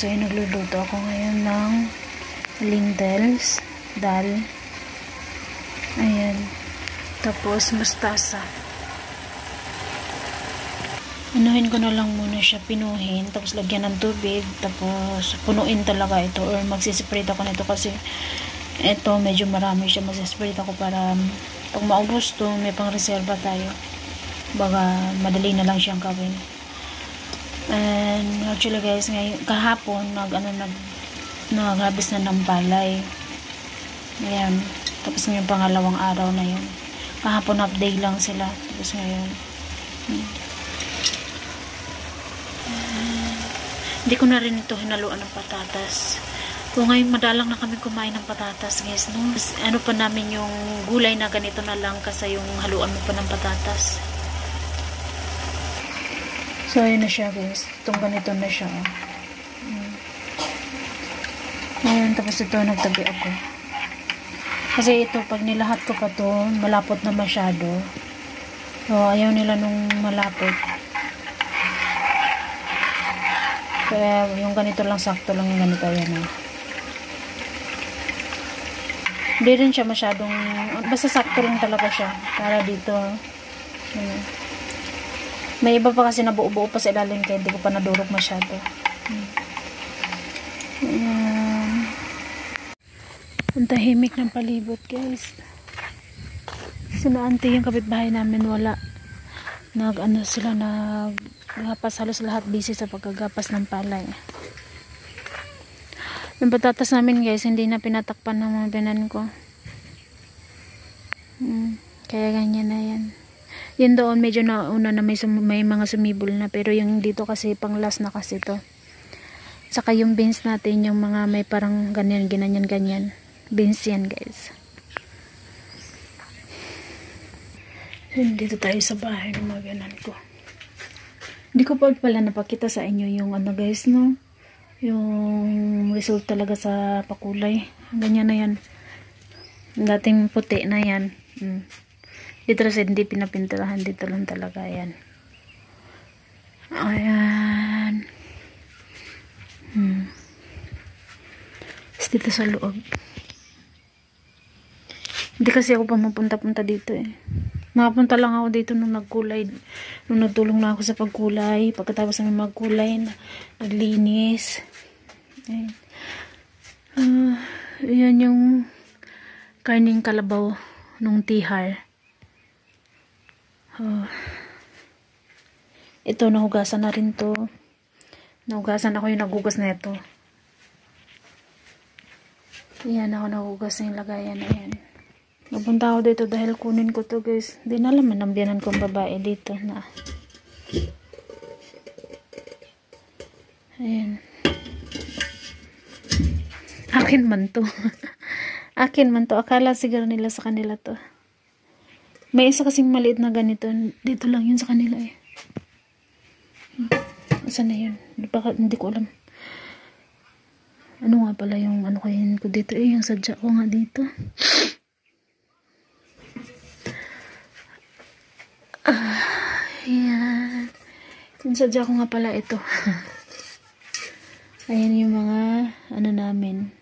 So, ay nagluluto ako ngayon ng lentils, dal. Ayan. Tapos, mustasa. Anuhin ko na lang muna siya, pinuhin. Tapos, lagyan ng tubig. Tapos, punuin talaga ito. Or, magsispread ako nito kasi ito, medyo marami siya. Magsispread ako para pag maubos to, may pang reserva tayo. Baga, madali na lang siyang gawin. And actually guys, ngayon kahapon naghabis na ng palay. Ayan. Tapos ngayon pangalawang araw na yun. Kahapon half day lang sila. Tapos ngayon. Hindi ko na rin ito hinaluan ng patatas. Kung ngayon madalang na kami kumain ng patatas guys, no? Ano pa namin yung gulay na ganito na lang kasi yung haluan mo pa ng patatas. So, ayun na siya guys. Itong ganito na siya. Ngayon, tapos ito, nagtabi ako. Kasi ito, pag nilahat ko pa to, malapot na masyado. So, ayaw nila nung malapot. Kaya, yung ganito lang, sakto lang yung ganito. Ayan. Hindi rin siya masyadong, basta sakto lang talaga siya. Para dito, may iba pa kasi nabuo-buo pa sa ilalim kaya hindi ko pa nadurog masyado. Ang tahimik ng palibot guys. Sina auntie yung kapitbahay namin wala. Sila naggapas, halos lahat busy sa pagkagapas ng palay. Yung patatas namin guys, hindi na pinatakpan ng mga binan ko. Kaya ganyan na yan. Yun doon, medyo nauna na may mga sumibol na. Pero yung dito kasi, pang last na kasi to. Saka yung beans natin, yung mga may parang ganyan. Beans yan, guys. Yun, dito tayo sa bahay ng mga ganan ko. Hindi ko pa pala napakita sa inyo yung ano, guys, no? Yung result talaga sa pakulay. Ganyan na yan. Dating puti na yan. Dito kasi hindi pinapinturahan, dito lang talaga yan. Ayan. Dito sa loob. Hindi kasi ako pumupunta-punta dito eh. Nakapunta lang ako dito nung nagkulay. Nung nagtulong na ako sa pagkulay. Pagkatapos namin magkulay, naglinis. Ayan yung karning kalabaw nung tihar. Ito, nahugasan na rin to. Nahugasan ako yung nagugas na ito. Yan ako nahugas na yung lagayan na yan. Napunta ako dito dahil kunin ko to guys. Hindi na alam, nanambiyanan ko ang babae dito na. Ayan. Akin man to. Akin man to. Akala siguro nila sa kanila to. May isa kasing maliit na ganito. Dito lang yun sa kanila eh. Saan na yun? Baka, hindi ko alam. Ano nga pala yung ano kayin ko dito eh. Yung sadya ko nga dito. Ayan. Yung sadya ko nga pala ito. Ayan yung mga ano namin.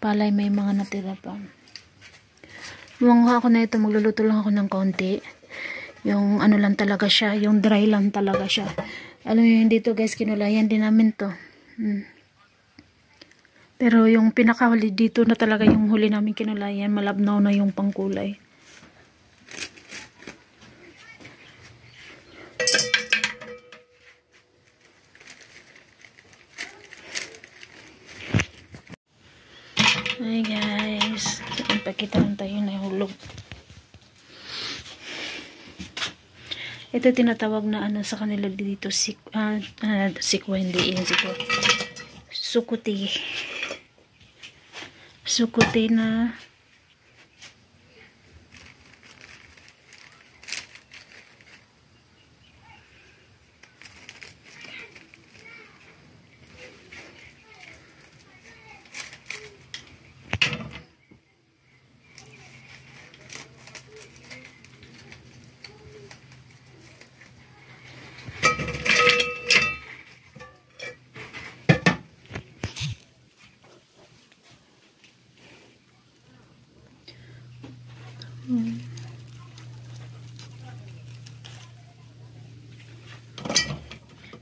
Palay may mga natira pa. Mga ako na ito, magluluto lang ako ng konti. Yung ano lang talaga siya, yung dry lang talaga siya. Alam mo yun dito guys, kinulayan din namin to. Pero yung pinakahuli dito na talaga yung huli namin kinulayan, malabnaw na yung pangkulay. Hi guys, ipakita lang tayo na hulog. Ito tinatawag na ano sa kanila dito sikwa, hindi yun sikwa. Sukuti. Sukuti na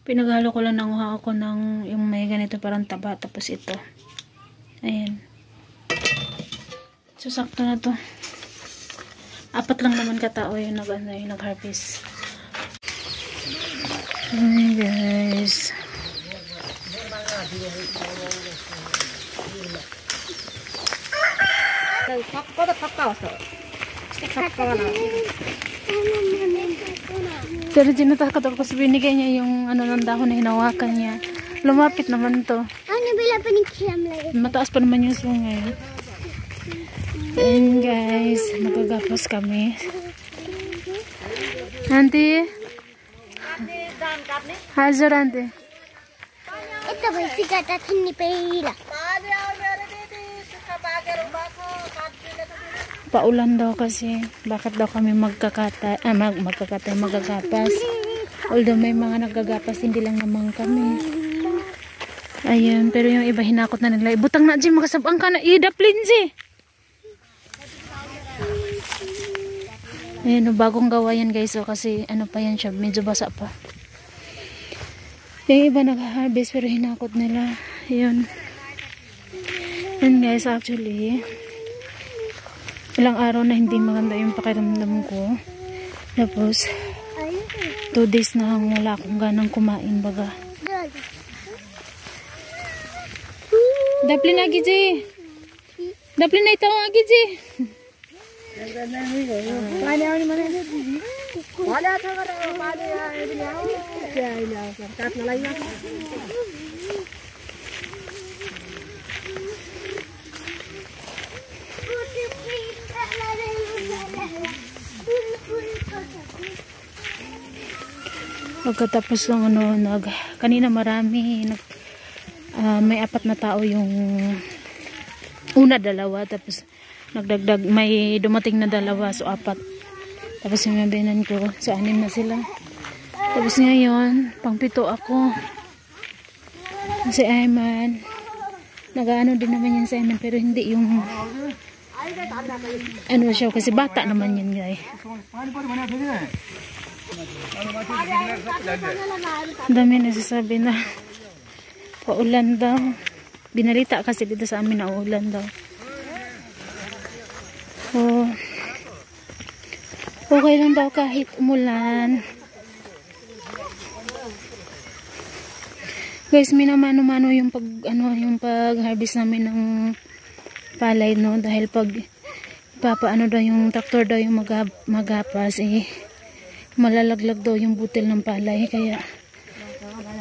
Pinaghalo ko lang ng uha ako ng yung may ganito parang taba. Tapos ito. Ayan. So, sakto na to. 4 lang naman katao yung nag-harvest. Hi guys. Pero dinatakot ako kasi binigay niya yung ano ng dahon na hinawakan niya. Lumapit naman to. Mataas pa naman yung sungay. Ayan guys, magagapas kami. Auntie? Hazard auntie. Ito ba sikat at hindi pahila? Paulan daw kasi. Bakit daw kami magagapas. Although may mga naggagapas, hindi lang naman kami. Ayun, pero yung iba hinakot na nila. Ibutang na dyan, makasabang ka na. Idaplin si. Ayun, bagong gawa yan guys. So, kasi ano pa yan siya, medyo basa pa. Yung iba nag-harvest pero hinakot nila. Ayun. And guys, actually, ilang araw na hindi maganda yung pakiramdam ko. Tapos, 2 days na wala akong ganang kumain baga. Daplin na Giji. Daplin na ito ang Giji. Pagkatapos ng kanina marami may 4 na tao yung una 2 tapos nagdagdag may dumating na 2 so 4 tapos yung mga binan ko so 6 na sila tapos ngayon pang 7 ako si Ayman nagaano din naman yan sa Ayman pero hindi yung ano siya kasi bata naman yan guys. Dami nasasabi na paulan daw. Binalita kasi dito sa amin na ulan daw. Oh. Okay lang daw kahit umulan. Guys, minamano-mano yung pag-harvest namin ng palay no dahil pag papaano daw yung traktor daw yung magapas malalaglag daw yung butil ng palay kaya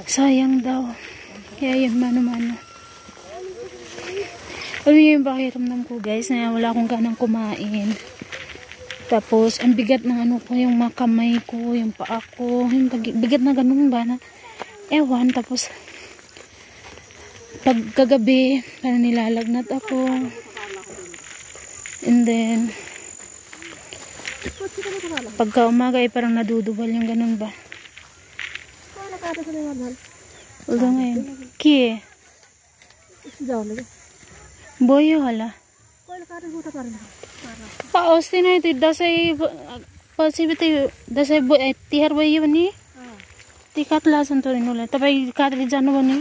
sayang daw kaya yun mano-mano. Alam niyo yung pakiramdam ko guys na wala akong ganang kumain tapos ang bigat ng ano ko yung mga kamay ko yung paa ko yung bigat na ganun ba na ewan tapos pag kagabi parang nilalagnat ako and then pagka umaga ay parang nadudubal yung ganun ba ulo ngayon kie boyo hala paos na ito dasay pasibiti dasay tihar bayo ni tikat lasan to rin ulit tapay katri dyan naman ni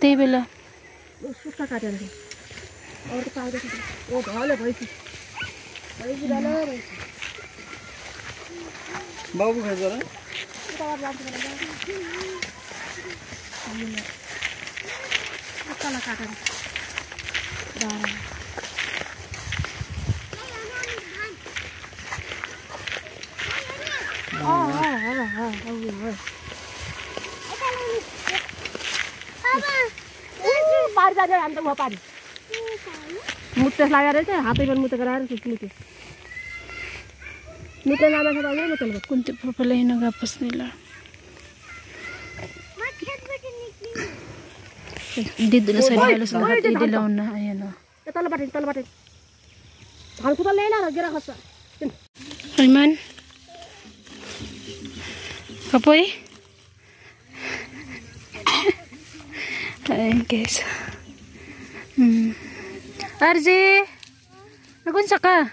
tebela suka katan और तो पाउडर वो डाले भाई भी डाला है बाबू है जरा तो और बात करेंगे काला काटन डाल पार जा जाए अंदर वहाँ पार मुट्टे लगा रहे थे हाथ में मुट्टे करा रहे थे मुट्टे मुट्टे ना बस बाबू मुट्टे लगा कुंती पपले ही नगापस नीला dito na sa halos lahat idilaw na ayan o tala batin saan ko tala na gira kasa Ayman kapoy ay guys Arzi nagunsa ka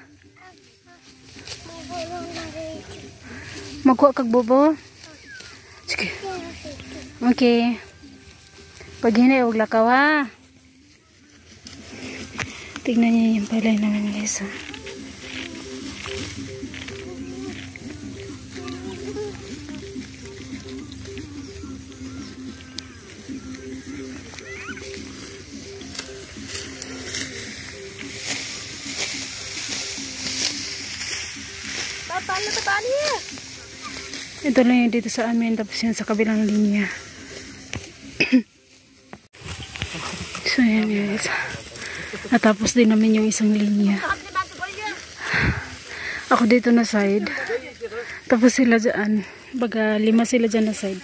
magkuha kag bobo sige Okay. Pag hindi, huwag lakaw ha. Tignan niyo yung palay namin guys. Ito lang yung dito sa amin, tapos yan sa kabilang linya. So yan guys. Natapos din namin yung isang linya. Ako dito na side. Tapos sila dyan. Baga 5 sila dyan na side.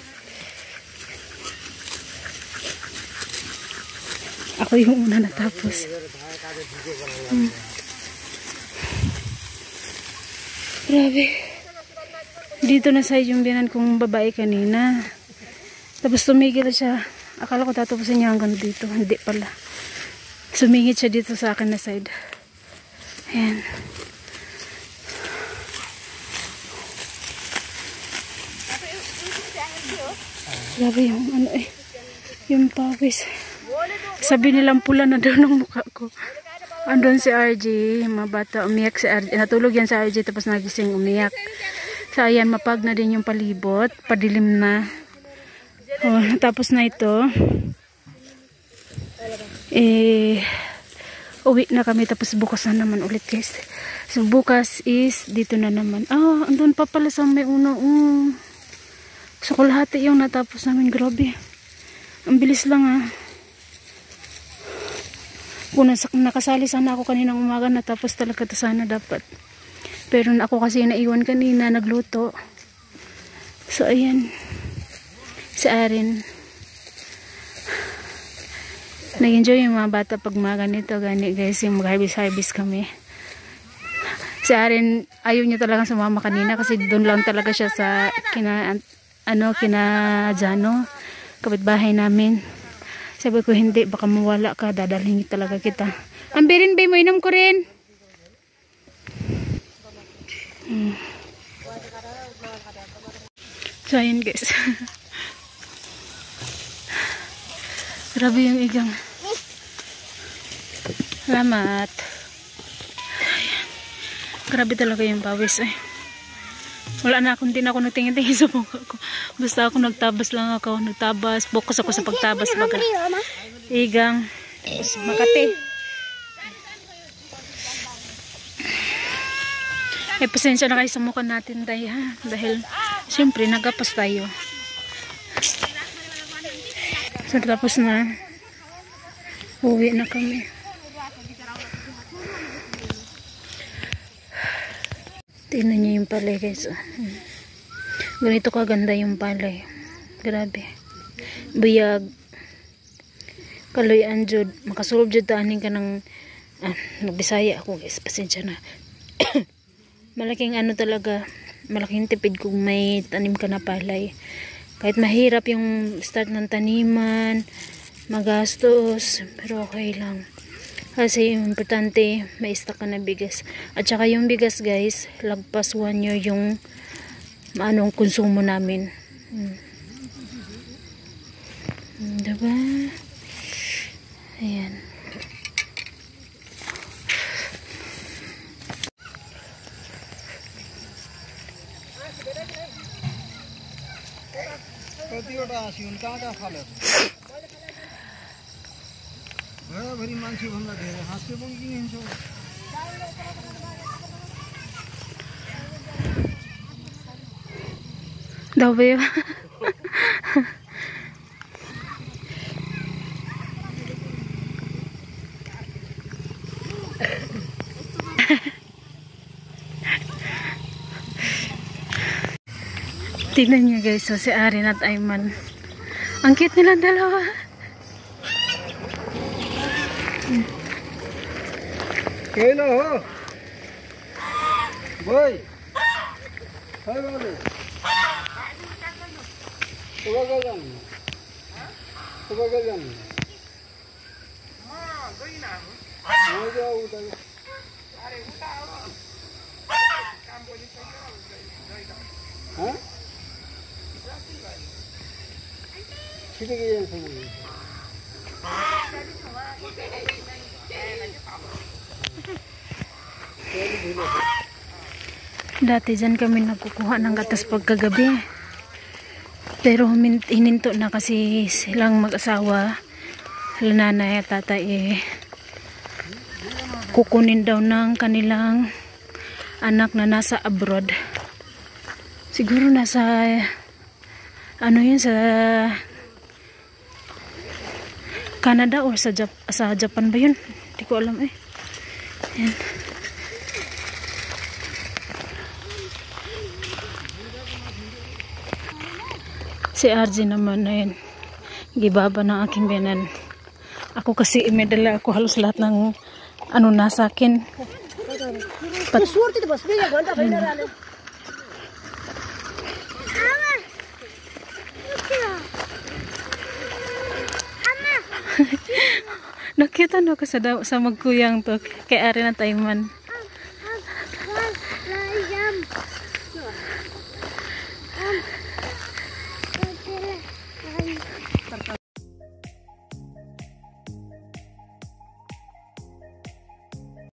Ako yung una natapos. Grabe. Dito na side yung biyanan kong babae kanina. Tapos tumigil siya. Akala ko tatapusin niya hanggang dito. Hindi pala. Sumingit siya dito sa akin na side. Ayan. Grabe yung ano eh. Yung pawis. Sabi nilang pula na daw ng mukha ko. Andun si RJ. Mga bata umiyak si RJ. Natulog yan si RJ tapos nagising umiyak. So ayan, mapag na din yung palibot. Padilim na. Oh, tapos na ito. Uwi na kami tapos bukas na naman ulit guys. So bukas is dito na naman. Andun pa pala sa may uno. So kulahati yung natapos namin. Grabe. Ang bilis lang Kung nakasali sana ako kaninang umaga natapos talaga ito sana dapat. Pero ako kasi naiwan kanina nagluto. So ayan. Si Aaron. Nag-enjoy yung mga bata pag mga ganito. Gani guys, yung mag-harvest kami. Si Aaron, ayaw niya talaga sumama kanina kasi doon lang talaga siya sa kina Jano, kapitbahay namin. Sabi ko hindi, baka mawala ka, dadalhin talaga kita. Ambirin ba mo, inom ko rin. So ayun guys. Grabe yung igang. Salamat. Ayan. Grabe talaga yung pawis Wala na akong din ako nagtingin-tingin sa mukha ko. Basta ako nagtabas lang ako. Nagtabas. Focus ako sa pagtabas baga. Igang. Tapos Makati. Pasensya na kayo sa mukha natin tayo ha. Dahil siyempre nagapas tayo. So tapos na. Uwi na kami. Tingnan niyo yung palay guys. Ganito kaganda yung palay. Grabe. Buyag. Kaloy anjud. Makasulog jud taanin ka ng nagbisaya ako guys. Pasensya na. Malaking talaga. Malaking tipid kung may tanim ka na palay. Kahit mahirap yung start ng taniman. Magastos. Pero okay lang. Kasi yung importante, may stock ka na bigas. At saka yung bigas guys, lagpas 1 year yung konsumo namin. Diba? Ayan. भरी मान्छे भन्दा धेरै हाँस्यो पनि किन हिँड्छौ Daw ba yun? Tignan niyo guys, si Aaron at Ayman. Ang cute nilang dalawa. Kailan ho? Boy! Hai babu! Tubagal yan. Tubagal yan. Ha? Dati dyan kami nagkukuha ng gatas pagkagabi. Pero hininto na kasi silang mag-asawa, nanay at tatay kukunin daw ng kanilang anak na nasa abroad. Siguro nasa ano yun, sa Canada or sa Japan ba yun? Hindi ko alam eh. Yan. Si RG naman na yun, gibaba ng aking biyanan. Ako kasi may dala ako halos lahat ng ano nasa akin. Nakita na ako sa magkuyang to kay Ari na Taiman.